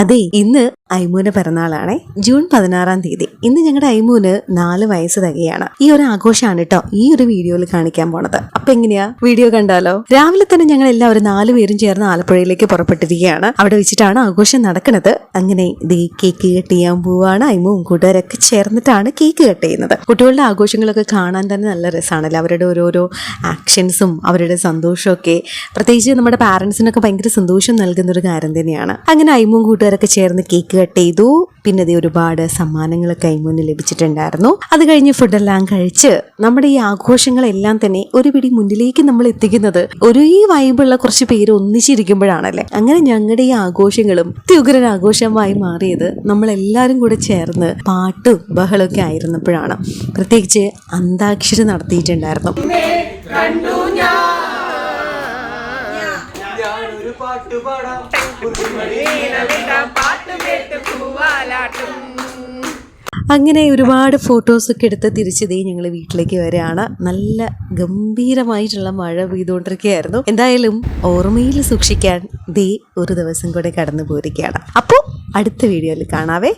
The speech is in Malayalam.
അതെ, ഇന്ന് ഐമൂന് പിറന്നാളാണേ. ജൂൺ 16-ാം തീയതി. ഇന്ന് ഞങ്ങളുടെ ഐമൂന് 4 വയസ്സ് തികയാണ്. ഈ ഒരു ആഘോഷമാണ് കേട്ടോ ഈ ഒരു വീഡിയോയിൽ കാണിക്കാൻ പോണത്. അപ്പൊ എങ്ങനെയാ വീഡിയോ കണ്ടാലോ? രാവിലെ തന്നെ ഞങ്ങൾ എല്ലാവരും 4 പേരും ചേർന്ന് ആലപ്പുഴയിലേക്ക് പുറപ്പെട്ടിരിക്കുകയാണ്. അവിടെ വെച്ചിട്ടാണ് ആഘോഷം നടക്കുന്നത്. അങ്ങനെ കേക്ക് കട്ട് ചെയ്യാൻ പോവാണ്. ഐമുവും കൂട്ടുകാരൊക്കെ ചേർന്നിട്ടാണ് കേക്ക് കട്ട് ചെയ്യുന്നത്. കുട്ടികളുടെ ആഘോഷങ്ങളൊക്കെ കാണാൻ തന്നെ നല്ല രസമാണല്ലോ. അവരുടെ ഓരോരോ ആക്ഷൻസും അവരുടെ സന്തോഷമൊക്കെ പ്രത്യേകിച്ച് നമ്മുടെ പാരന്റ്സിനൊക്കെ ഭയങ്കര സന്തോഷം നൽകുന്ന ഒരു കാര്യം തന്നെയാണ്. അങ്ങനെ ഐമുവും കൂട്ടുകാരൊക്കെ ചേർന്ന് കേക്ക് കട്ട് ചെയ്തു. പിന്നെ ഒരുപാട് സമ്മാനങ്ങളൊക്കെ ഐമൂന് ലഭിച്ചിട്ടുണ്ടായിരുന്നു. അത് കഴിഞ്ഞ് ഫുഡെല്ലാം കഴിച്ച് നമ്മുടെ ഈ ആഘോഷങ്ങളെല്ലാം തന്നെ ഒരു പിടി മുന്നിലേക്ക് നമ്മൾ എത്തിക്കുന്നത് ഒരേ വൈബുള്ള കുറച്ച് പേര് ഒന്നിച്ചിരിക്കുമ്പോഴാണല്ലേ. അങ്ങനെ ഞങ്ങളുടെ ഈ ആഘോഷങ്ങളും അത്യുഗ്രൻ ആഘോഷമായി മാറിയത് നമ്മളെല്ലാവരും കൂടെ ചേർന്ന് പാട്ടും ബഹളമൊക്കെ ആയിരുന്നപ്പോഴാണ്. പ്രത്യേകിച്ച് അന്താക്ഷരി നടത്തിയിട്ടുണ്ടായിരുന്നു. അങ്ങനെ ഒരുപാട് ഫോട്ടോസൊക്കെ എടുത്ത് തിരിച്ചതേ ഞങ്ങൾ വീട്ടിലേക്ക് വരികയാണ്. നല്ല ഗംഭീരമായിട്ടുള്ള മഴ പെയ്തുകൊണ്ടിരിക്കുകയായിരുന്നു. എന്തായാലും ഓർമ്മയിൽ സൂക്ഷിക്കാൻ ദേ ഒരു ദിവസം കൂടെ കടന്നു പോയിരിക്കുകയാണ്. അപ്പോൾ അടുത്ത വീഡിയോയിൽ കാണാവേ.